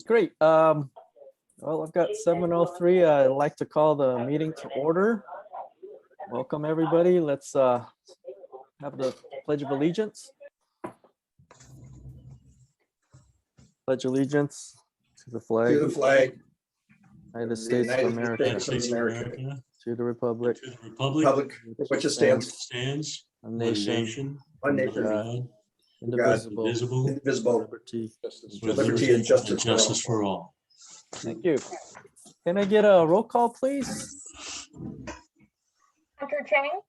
Great. Well, I've got 7:03. I'd like to call the meeting to order. Welcome, everybody. Let's have the Pledge of Allegiance. Pledge allegiance to the flag. To the flag. United States of America. States of America. To the republic. To the republic, Republic, which it stands, A one nation. nation, one under nation, God, Indivisible. indivisible, indivisible, Liberty. with liberty and justice for all. Thank you. Can I get a roll call, please? Dr. Chang,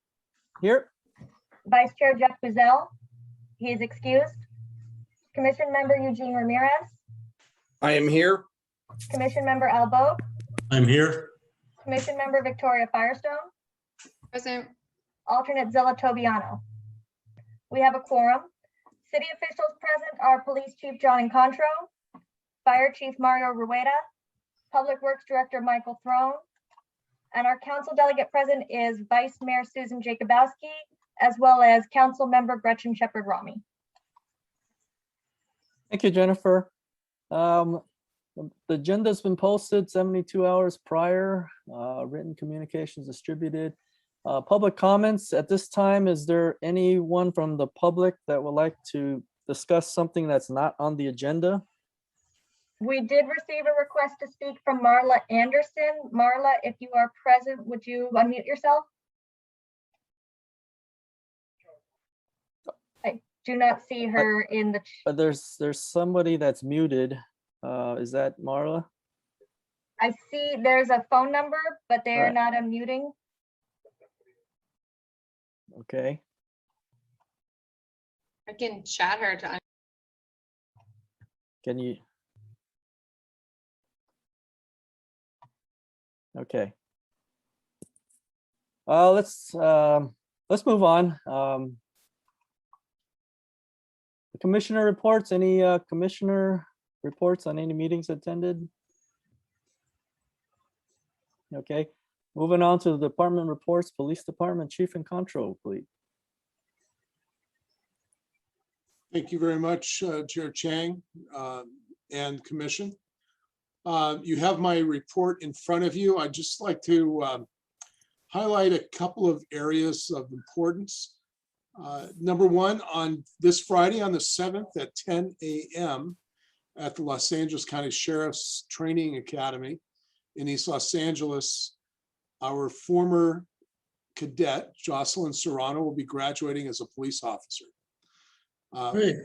Here. Vice Chair Jeff Buzzell, he is excused. Commission Member Eugene Ramirez, I am here. Commission Member Al Vogt, I'm here. Commission Member Victoria Firestone, Present. Alternate Zilla Tobiano. We have a quorum. City officials present are Police Chief John Encontro, Fire Chief Mario Rueda, Public Works Director Michael Throne, and our council delegate present is Vice Mayor Susan Jacobowski, as well as Council Member Gretchen Shepherd-Rami. Thank you, Jennifer. The agenda's been posted 72 hours prior, written communications distributed. Public comments at this time, is there anyone from the public that would like to discuss something that's not on the agenda? We did receive a request to speak from Marla Anderson. Marla, if you are present, would you unmute yourself? I do not see her in the, There's somebody that's muted. Is that Marla? I see there's a phone number, but they are Right. not unmuting. Okay. I can chat her to. Can you? Okay. Let's move on. The commissioner reports, any commissioner reports on any meetings attended? Okay, moving on to the department reports, Police Department Chief Encontro, please. Thank you very much, Chair Chang and Commission. You have my report in front of you. I'd just like to highlight a couple of areas of importance. Number one, on this Friday, on the 7th at 10 a.m. at the Los Angeles County Sheriff's Training Academy in East Los Angeles, our former cadet, Jocelyn Serrano, will be graduating as a police officer. Great.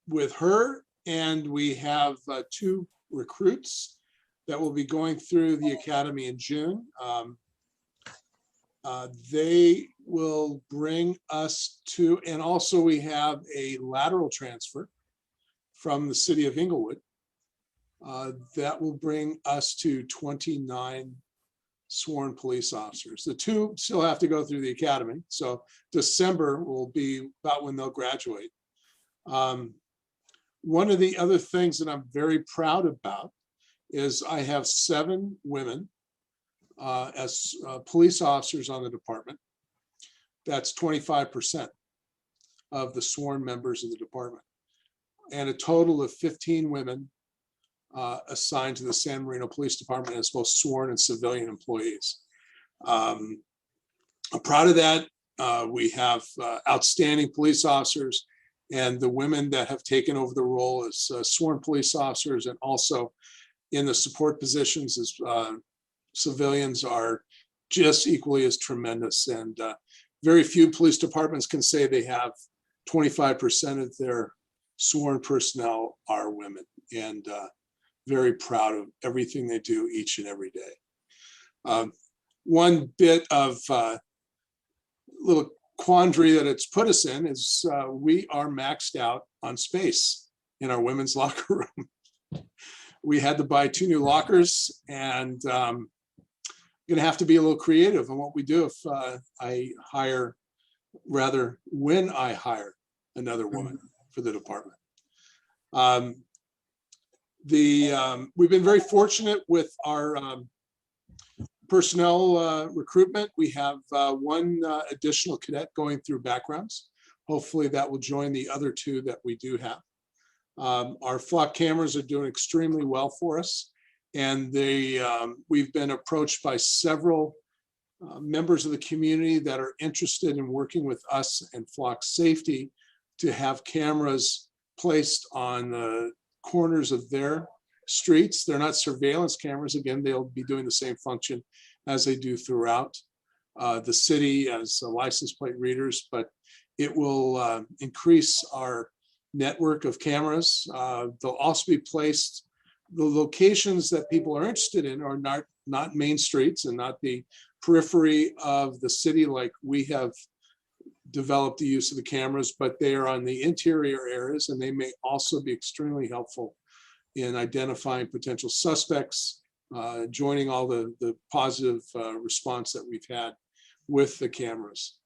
With her, and we have 2 recruits that will be going through the academy in June. They will bring us to, and also we have a lateral transfer from the city of Inglewood that will bring us to 29 sworn police officers. The 2 still have to go through the academy, so December will be about when they'll graduate. One of the other things that I'm very proud about is I have 7 women as police officers on the department. That's 25% of the sworn members of the department, and a total of 15 women assigned to the San Marino Police Department as both sworn and civilian employees. I'm proud of that. We have outstanding police officers, and the women that have taken over the role as sworn police officers and also in the support positions as civilians are just equally as tremendous. And very few police departments can say they have 25% of their sworn personnel are women, and very proud of everything they do each and every day. One bit of little quandary that it's put us in is we are maxed out on space in our women's locker room. We had to buy 2 new lockers, and gonna have to be a little creative on what we do if I hire, rather when I hire another woman for the department. We've been very fortunate with our Personnel recruitment, we have one additional cadet going through backgrounds. Hopefully that will join the other two that we do have. Our flock cameras are doing extremely well for us. And we've been approached by several members of the community that are interested in working with us and Flock Safety to have cameras placed on the corners of their streets. They're not surveillance cameras. Again, they'll be doing the same function as they do throughout the city as license plate readers, but it will increase our network of cameras. They'll also be placed, the locations that people are interested in are not main streets and not the periphery of the city like we have developed the use of the cameras, but they are on the interior areas, and they may also be extremely helpful in identifying potential suspects, joining all the positive response that we've had with the cameras.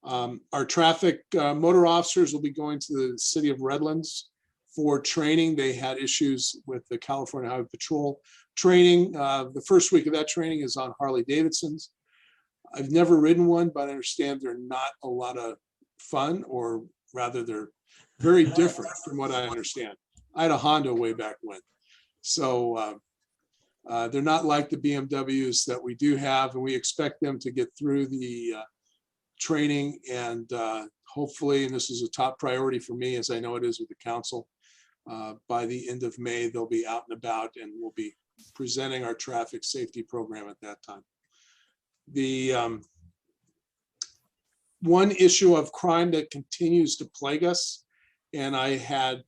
Our traffic motor officers will be going to the city of Redlands for training. They had issues with the California Highway Patrol training. The first week of that training is on Harley Davidsons. I've never ridden one, but I understand they're not a lot of fun, or rather they're very different from what I understand. I had a Honda way back when. So they're not like the BMWs that we do have, and we expect them to get through the training, and hopefully, and this is a top priority for me, as I know it is with the council, by the end of May, they'll be out and about, and we'll be presenting our traffic safety program at that time. The one issue of crime that continues to plague us, and I had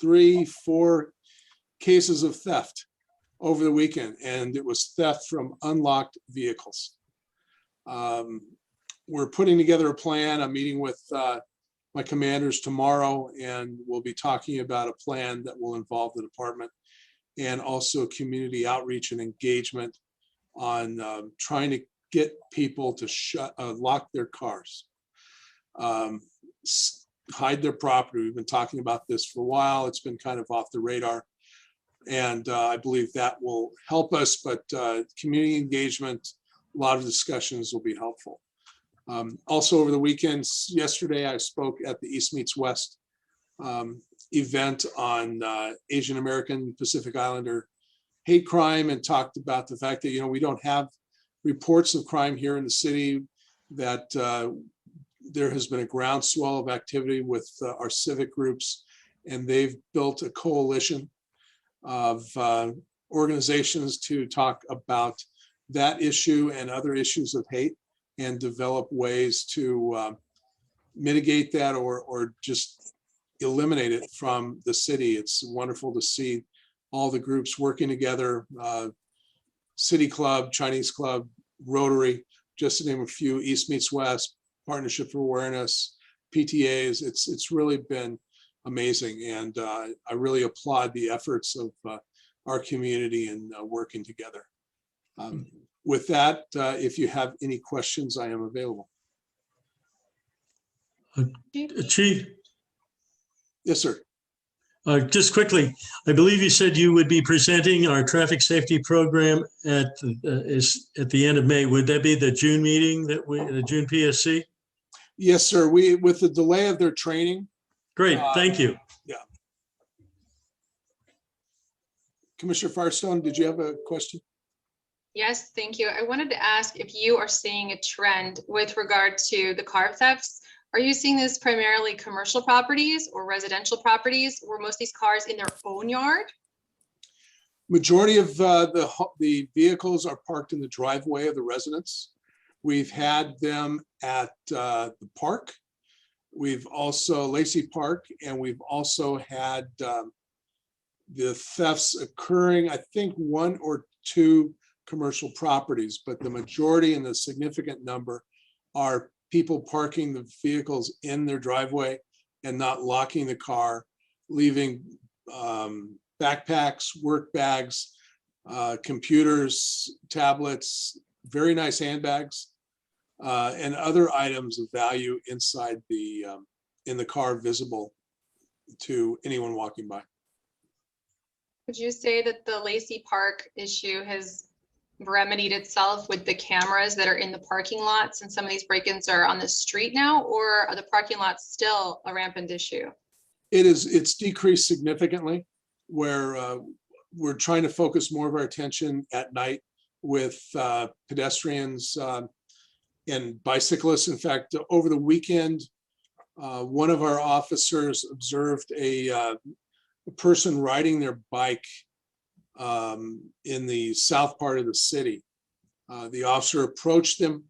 3-4 cases of theft over the weekend, and it was theft from unlocked vehicles. We're putting together a plan. I'm meeting with my commanders tomorrow, and we'll be talking about a plan that will involve the department and also community outreach and engagement on trying to get people to lock their cars, hide their property. We've been talking about this for a while. It's been kind of off the radar. And I believe that will help us, but community engagement, a lot of discussions will be helpful. Also over the weekends, yesterday I spoke at the East Meets West event on Asian American Pacific Islander hate crime, and talked about the fact that, we don't have reports of crime here in the city, that there has been a groundswell of activity with our civic groups, and they've built a coalition of organizations to talk about that issue and other issues of hate, and develop ways to mitigate that or just eliminate it from the city. It's wonderful to see all the groups working together, City Club, Chinese Club, Rotary, just to name a few, East Meets West, Partnership for Awareness, PTAs. It's really been amazing, and I really applaud the efforts of our community in working together. With that, if you have any questions, I am available. Chief, Yes, sir. just quickly, I believe you said you would be presenting our traffic safety program at the end of May. Would that be the June meeting, the June PSC? Yes, sir. With the delay of their training. Great, thank you. Yeah. Commissioner Firestone, did you have a question? Yes, thank you. I wanted to ask if you are seeing a trend with regard to the car thefts. Are you seeing this primarily commercial properties or residential properties, or most of these cars in their own yard? Majority of the vehicles are parked in the driveway of the residents. We've had them at the park. We've also Lacey Park, and we've also had the thefts occurring, I think 1 or 2 commercial properties, but the majority and the significant number are people parking the vehicles in their driveway and not locking the car, leaving backpacks, work bags, computers, tablets, very nice handbags, and other items of value inside in the car, visible to anyone walking by. Would you say that the Lacey Park issue has remedied itself with the cameras that are in the parking lots, and some of these break-ins are on the street now, or are the parking lots still a rampant issue? It's decreased significantly, where we're trying to focus more of our attention at night with pedestrians and bicyclists. In fact, over the weekend, one of our officers observed a person riding their bike in the south part of the city. The officer approached him,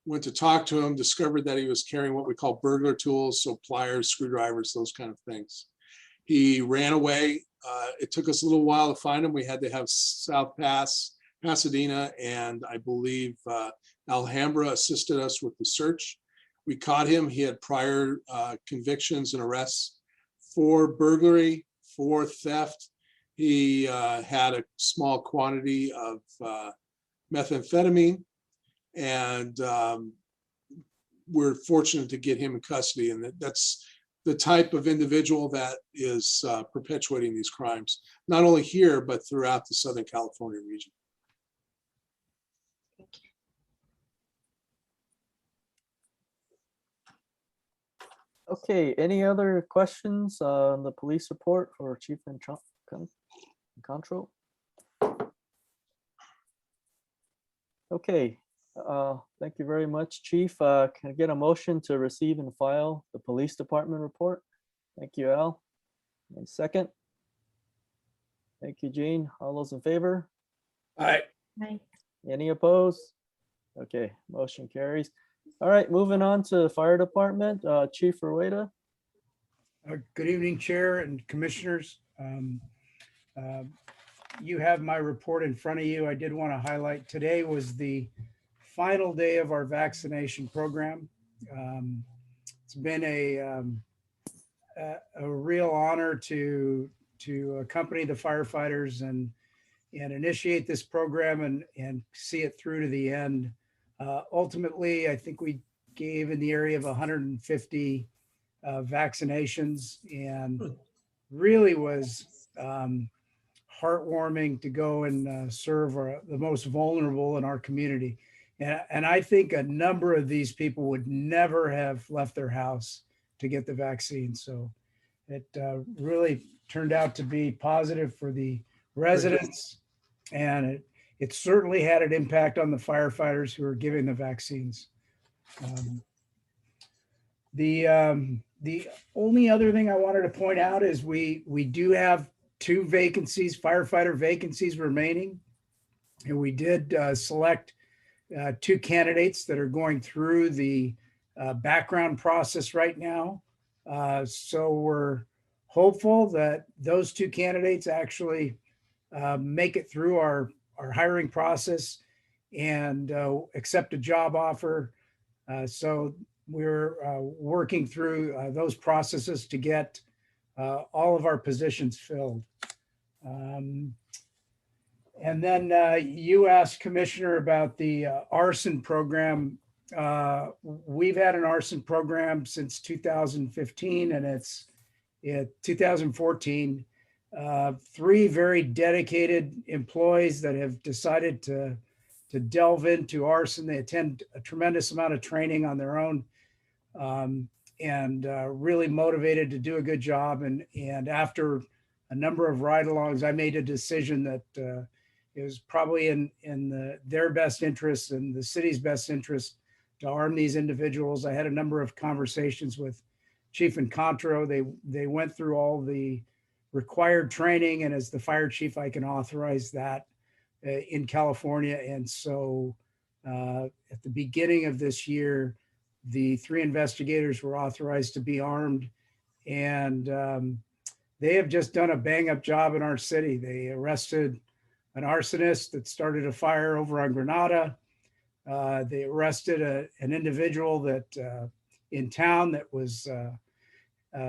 went to talk to him, discovered that he was carrying what we call burglar tools, so pliers, screwdrivers, those kind of things. He ran away. It took us a little while to find him. We had to have South Pass, Pasadena, and I believe Alhambra assisted us with the search. We caught him. He had prior convictions and arrests for burglary, for theft. He had a small quantity of methamphetamine, and we're fortunate to get him in custody. And that's the type of individual that is perpetuating these crimes, not only here, but throughout the Southern California region. Okay, any other questions on the police report for Chief Control? Okay, thank you very much, Chief. Can I get a motion to receive and file the police department report? Thank you, Al. And second. Thank you, Gene. All those in favor? Aye. Any opposed? Okay, motion carries. All right, moving on to the fire department, Chief Rueda. Good evening, Chair and Commissioners. You have my report in front of you. I did want to highlight today was the final day of our vaccination program. It's been a real honor to accompany the firefighters and initiate this program and see it through to the end. Ultimately, I think we gave in the area of 150 vaccinations, and really was heartwarming to go and serve the most vulnerable in our community. And I think a number of these people would never have left their house to get the vaccine. So it really turned out to be positive for the residents, and it certainly had an impact on the firefighters who are giving the vaccines. The only other thing I wanted to point out is we do have 2 vacancies, firefighter vacancies remaining. And we did select 2 candidates that are going through the background process right now. So we're hopeful that those 2 candidates actually make it through our hiring process and accept a job offer. So we're working through those processes to get all of our positions filled. And then you asked, Commissioner, about the arson program. We've had an arson program since 2015, and it's 2014. 3 very dedicated employees that have decided to delve into arson. They attend a tremendous amount of training on their own, and really motivated to do a good job. And after a number of ride-alongs, I made a decision that it was probably in their best interest and the city's best interest to arm these individuals. I had a number of conversations with Chief Incontro. They went through all the required training, and as the fire chief, I can authorize that in California. And so at the beginning of this year, the 3 investigators were authorized to be armed, and they have just done a bang-up job in our city. They arrested an arsonist that started a fire over on Granada. They arrested an individual that in town that was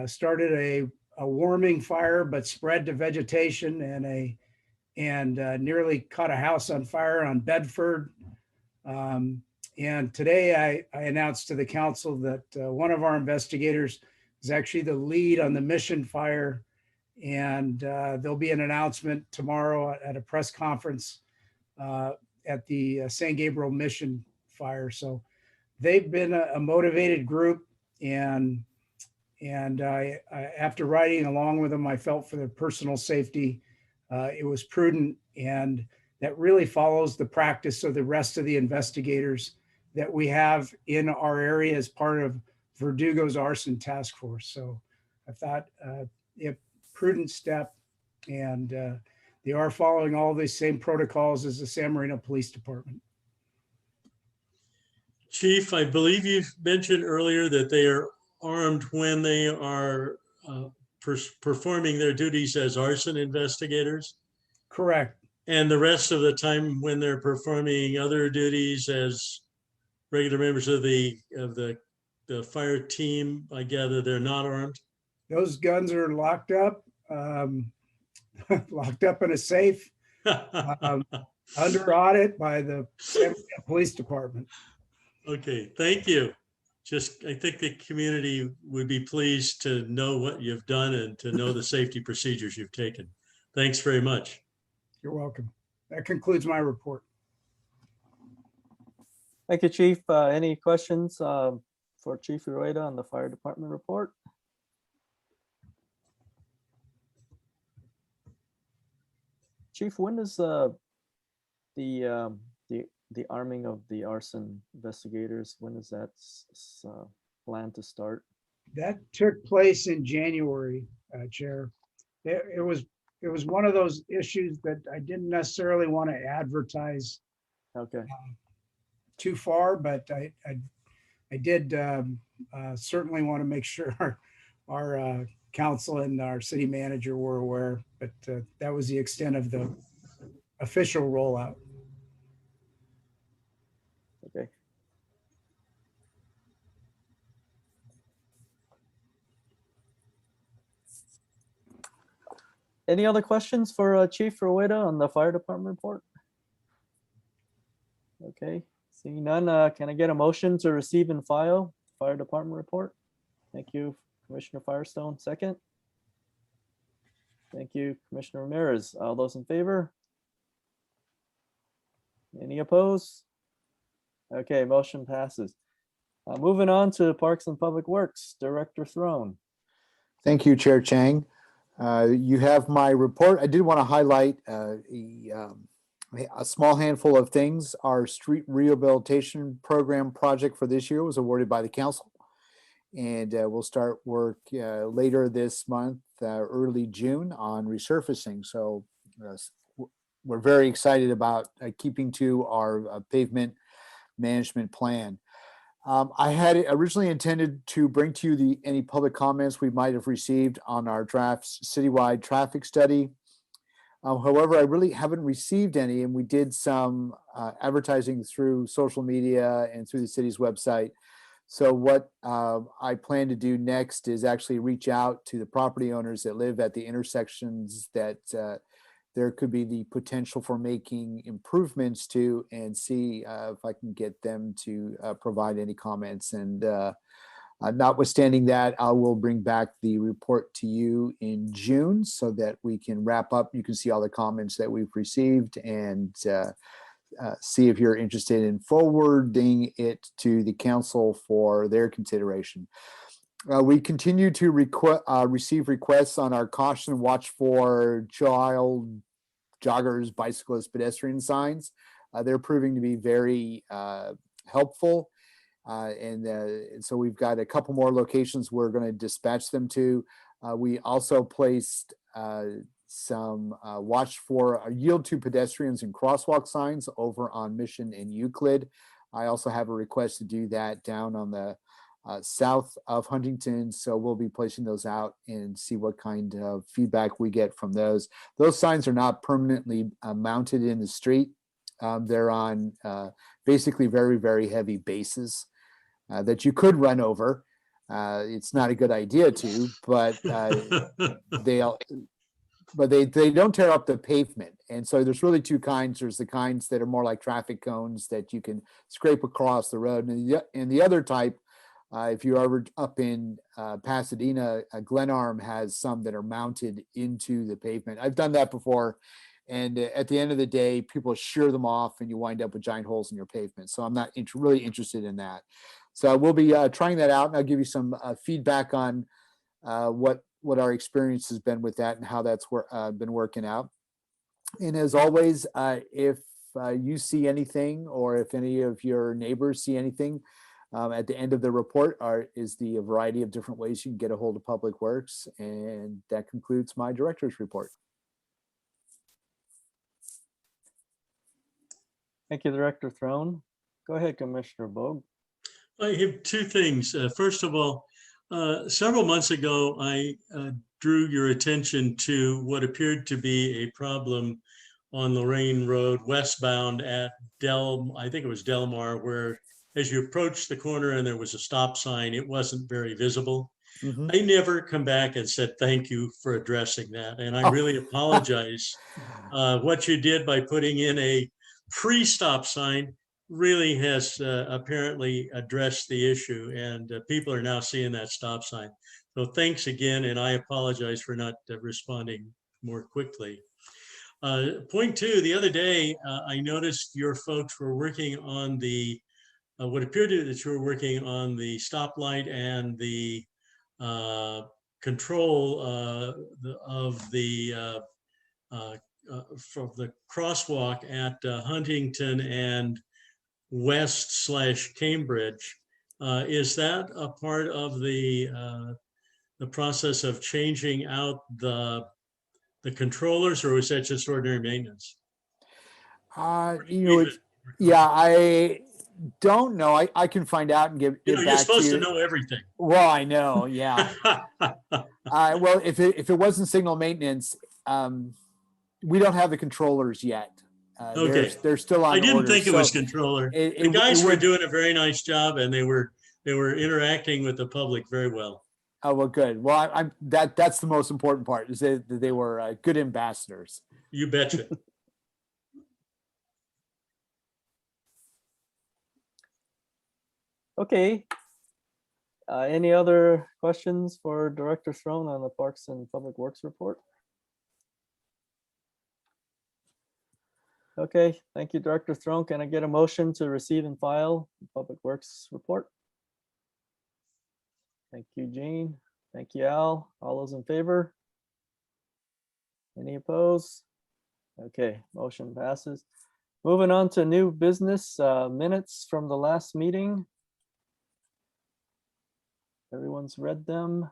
started a warming fire, but spread to vegetation, and nearly caught a house on fire on Bedford. And today I announced to the council that one of our investigators is actually the lead on the Mission fire. And there'll be an announcement tomorrow at a press conference at the San Gabriel Mission fire. So they've been a motivated group, and I after riding along with them, I felt for their personal safety, it was prudent, and that really follows the practice of the rest of the investigators that we have in our area as part of Verdugo's arson task force. So I thought a prudent step, and they are following all the same protocols as the San Marino Police Department. Chief, I believe you mentioned earlier that they are armed when they are performing their duties as arson investigators, Correct. and the rest of the time when they're performing other duties as regular members of the fire team. I gather they're not armed. Those guns are locked up, locked up in a safe, under audit by the San Marino Police Department. Okay, thank you. Just, I think the community would be pleased to know what you've done and to know the safety procedures you've taken. Thanks very much. You're welcome. That concludes my report. Thank you, Chief. Any questions for Chief Rueda on the fire department report? Chief, when is the arming of the arson investigators? When is that planned to start? That took place in January, Chair. It was one of those issues that I didn't necessarily want to advertise Okay. too far, but I did certainly want to make sure our council and our city manager were aware, but that was the extent of the official rollout. Okay. Any other questions for Chief Rueda on the fire department report? Okay, seeing none, can I get a motion to receive and file fire department report? Thank you, Commissioner Firestone. Second. Thank you, Commissioner Ramirez. All those in favor? Any opposed? Okay, motion passes. Moving on to Parks and Public Works, Director Throne. Thank you, Chair Chang. You have my report. I did want to highlight a small handful of things. Our street rehabilitation program project for this year was awarded by the council, and we'll start work later this month, early June, on resurfacing. So we're very excited about keeping to our pavement management plan. I had originally intended to bring to you any public comments we might have received on our citywide traffic study. However, I really haven't received any, and we did some advertising through social media and through the city's website. So what I plan to do next is actually reach out to the property owners that live at the intersections that there could be the potential for making improvements to, and see if I can get them to provide any comments. And notwithstanding that, I will bring back the report to you in June so that we can wrap up. You can see all the comments that we've received and see if you're interested in forwarding it to the council for their consideration. We continue to receive requests on our caution watch for child joggers, bicyclists, pedestrian signs. They're proving to be very helpful. And so we've got a couple more locations we're going to dispatch them to. We also placed some watch for yield to pedestrians and crosswalk signs over on Mission and Euclid. I also have a request to do that down on the south of Huntington. So we'll be placing those out and see what kind of feedback we get from those. Those signs are not permanently mounted in the street. They're on basically very, very heavy bases that you could run over. It's not a good idea to, but they don't tear up the pavement. And so there's really two kinds. There's the kinds that are more like traffic cones that you can scrape across the road. And the other type, if you're ever up in Pasadena, Glenarm has some that are mounted into the pavement. I've done that before, And at the end of the day, people shear them off and you wind up with giant holes in your pavement. So I'm not really interested in that. So we'll be trying that out, and I'll give you some feedback on what our experience has been with that and how that's been working out. And as always, if you see anything, or if any of your neighbors see anything, at the end of the report is a variety of different ways you can get a hold of Public Works. And that concludes my director's report. Thank you, Director Throne. Go ahead, Commissioner Bogue. I have two things. First of all, several months ago, I drew your attention to what appeared to be a problem on Lorraine Road westbound at I think it was Delmar, where as you approach the corner and there was a stop sign, it wasn't very visible. Mhm. I never come back and said, thank you for addressing that. And I Oh. really apologize. What you did by putting in a pre-stop sign really has apparently addressed the issue, and people are now seeing that stop sign. So thanks again, and I apologize for not responding more quickly. Point two, the other day, I noticed your folks were working on the, what appeared to that you were working on the stoplight and the control of the from the crosswalk at Huntington and West/Cambridge. Is that a part of the process of changing out the controllers, or was that just ordinary maintenance? Yeah, I don't know. I can find out and get You're back supposed to to you. know everything. Well, I know. Yeah. Well, if it wasn't signal maintenance, we don't have the controllers yet. Okay. They're still on I didn't order, think it was so controller. it The guys were would- doing a very nice job, and they were interacting with the public very well. Oh, well, good. Well, that's the most important part, is that they were good ambassadors. You betcha. Okay. Any other questions for Director Throne on the Parks and Public Works report? Okay, thank you, Director Throne. Can I get a motion to receive and file the Public Works report? Thank you, Jean. Thank you, Al. All those in favor? Any opposed? Okay, motion passes. Moving on to new business, minutes from the last meeting. Everyone's read them.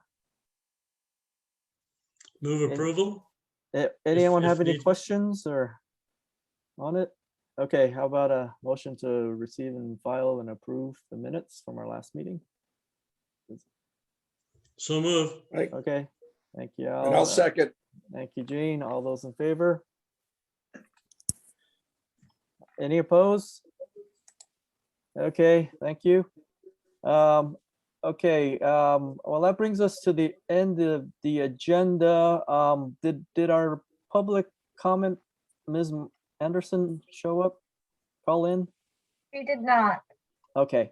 Move approval? Anyone if have any need- questions or on it? Okay, how about a motion to receive and file and approve the minutes from our last meeting? So move. Okay, thank you, Al. And I'll second. Thank you, Jean. All those in favor? Any opposed? Okay, thank you. Okay, well, that brings us to the end of the agenda. Did our public comment, Ms. Anderson, show up, call in? We did not. Okay.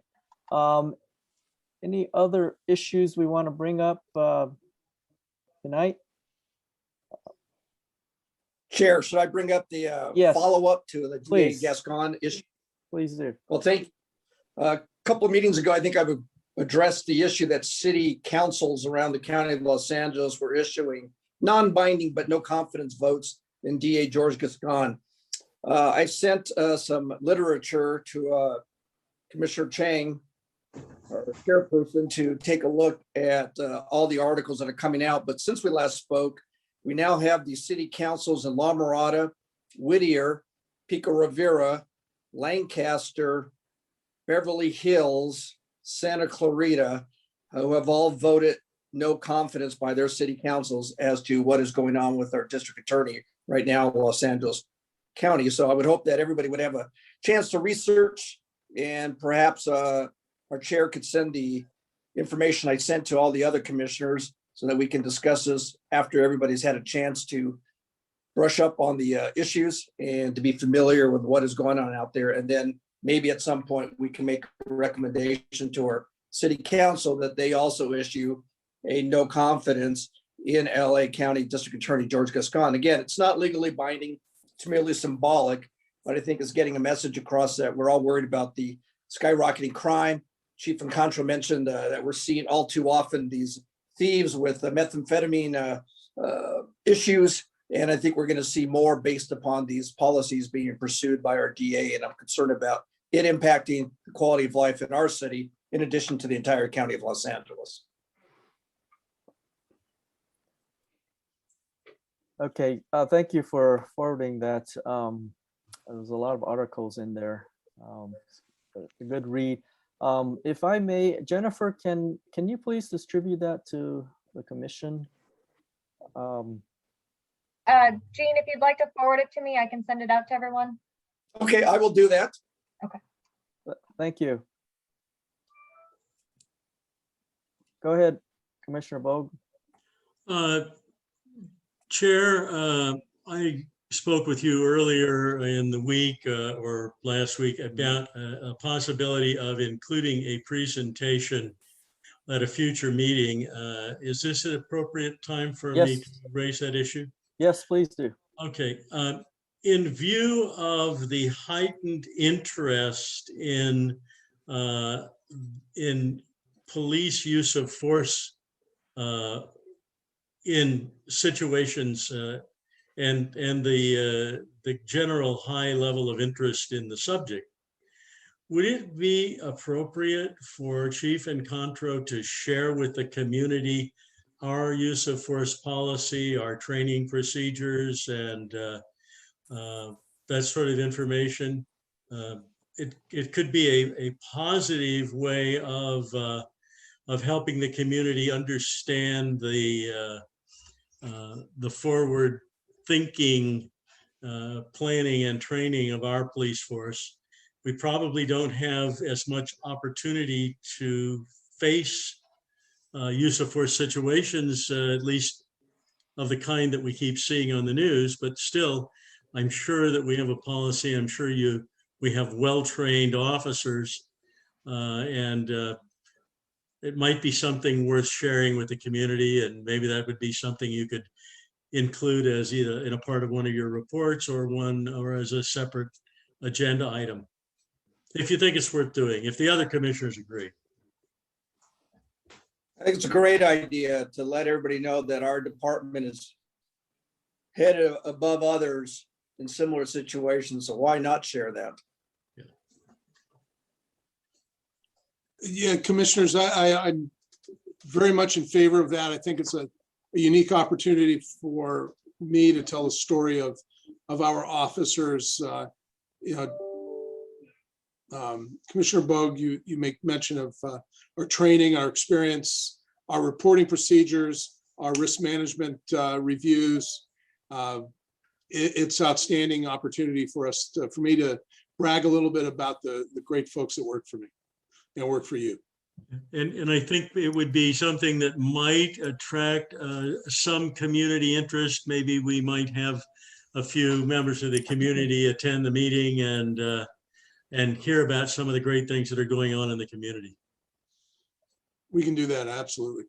Any other issues we want to bring up tonight? Chair, should I bring up the Yes. follow-up to the DA Please. Gascon issue? Please do. Well, a couple of meetings ago, I think I've addressed the issue that city councils around the county of Los Angeles were issuing non-binding but no confidence votes in DA George Gascon. I sent some literature to Commissioner Chang, our chairperson, to take a look at all the articles that are coming out. But since we last spoke, we now have the city councils in La Mirada, Whittier, Pico Rivera, Lancaster, Beverly Hills, Santa Clarita, who have all voted no confidence by their city councils as to what is going on with our district attorney right now in Los Angeles County. So I would hope that everybody would have a chance to research, and perhaps our chair could send the information I sent to all the other commissioners so that we can discuss this after everybody's had a chance to brush up on the issues and to be familiar with what is going on out there. And then maybe at some point we can make a recommendation to our city council that they also issue a no confidence in LA County District Attorney George Gascon. Again, it's not legally binding. it's merely symbolic, but I think it's getting a message across that we're all worried about the skyrocketing crime. Chief Encontro mentioned that we're seeing all too often these thieves with methamphetamine issues. And I think we're going to see more based upon these policies being pursued by our DA. And I'm concerned about it impacting the quality of life in our city, in addition to the entire county of Los Angeles. Okay, thank you for forwarding that. There was a lot of articles in there. A good read. If I may, Jennifer, can you please distribute that to the commission? Jean, if you'd like to forward it to me, I can send it out to everyone. Okay, I will do that. Thank you. Go ahead, Commissioner Bogue. Chair, I spoke with you earlier in the week or last week about a possibility of including a presentation at a future meeting. Is this an appropriate time for me Yes. to raise that issue? Yes, please do. Okay. In view of the heightened interest in police use of force in situations and the general high level of interest in the subject, would it be appropriate for Chief Encontro to share with the community our use of force policy, our training procedures, and that sort of information? It could be a positive way of helping the community understand the forward thinking, planning and training of our police force. We probably don't have as much opportunity to face use of force situations, at least of the kind that we keep seeing on the news, but still, I'm sure that we have a policy. I'm sure we have well-trained officers, and it might be something worth sharing with the community, and maybe that would be something you could include as either in a part of one of your reports or as a separate agenda item, if you think it's worth doing, if the other commissioners agree. I think it's a great idea to let everybody know that our department is head above others in similar situations. So why not share that? Yeah, commissioners, I'm very much in favor of that. I think it's a unique opportunity for me to tell the story of our officers. Commissioner Bogue, you make mention of our training, our experience, our reporting procedures, our risk management reviews. It's outstanding opportunity for me to brag a little bit about the great folks that work for me and work for you. And I think it would be something that might attract some community interest. Maybe we might have a few members of the community attend the meeting and hear about some of the great things that are going on in the community. We can do that, absolutely.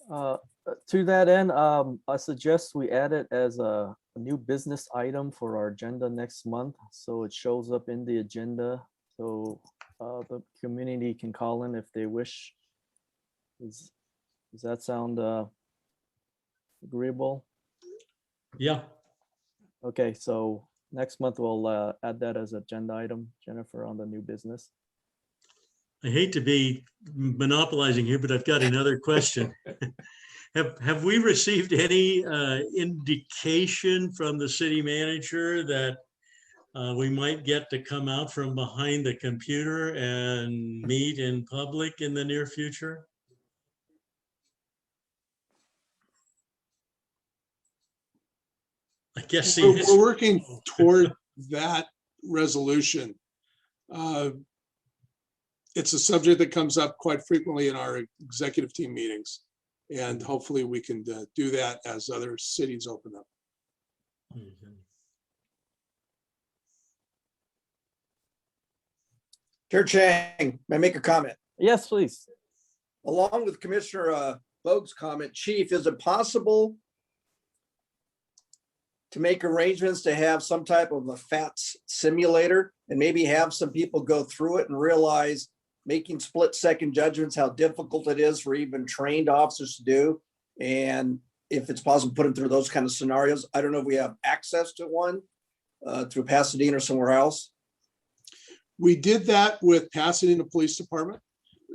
To that end, I suggest we add it as a new business item for our agenda next month, so it shows up in the agenda. So the community can call in if they wish. Does that sound agreeable? Yeah. Okay, so next month we'll add that as agenda item, Jennifer, on the new business. I hate to be monopolizing here, but I've got another question. Have we received any indication from the city manager that we might get to come out from behind the computer and meet in public in the near future? I guess We're working toward that resolution. It's a subject that comes up quite frequently in our executive team meetings. And hopefully we can do that as other cities open up. Chair Chang, may I make a comment? Yes, please. Along with Commissioner Bogue's comment, Chief, is it possible to make arrangements to have some type of a FATS simulator and maybe have some people go through it and realize making split-second judgments, how difficult it is for even trained officers to do. And if it's possible, put them through those kind of scenarios. I don't know if we have access to one through Pasadena or somewhere else. We did that with Pasadena Police Department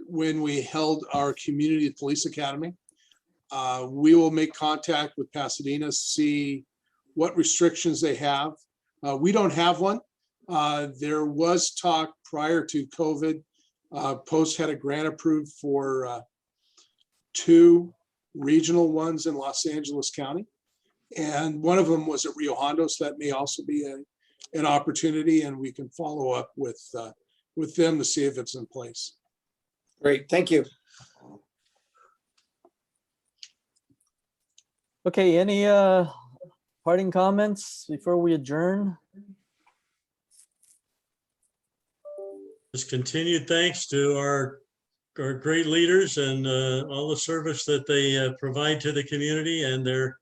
when we held our Community Police Academy. We will make contact with Pasadena, see what restrictions they have. We don't have one. There was talk prior to COVID. Post had a grant approved for 2 regional ones in Los Angeles County. And one of them was at Rio Hondo, so that may also be an opportunity, and we can follow up with them to see if it's in place. Great, thank you. Okay, any parting comments before we adjourn? Just continued thanks to our great leaders and all the service that they provide to the community, and their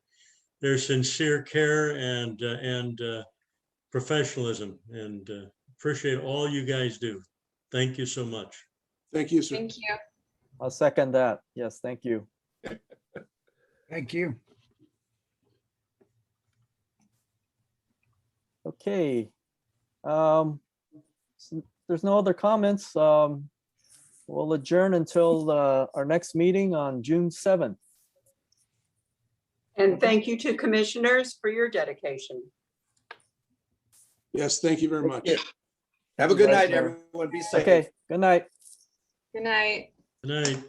sincere care and professionalism, and appreciate all you guys do. Thank you so much. Thank you, sir. Thank you. I'll second that. Yes, thank you. Thank you. Okay. There's no other comments. We'll adjourn until our next meeting on June 7th. And thank you to commissioners for your dedication. Yes, thank you very much. Have a good Right, night, Mayor. everyone. Be safe. Okay, good night. Good night. Good night.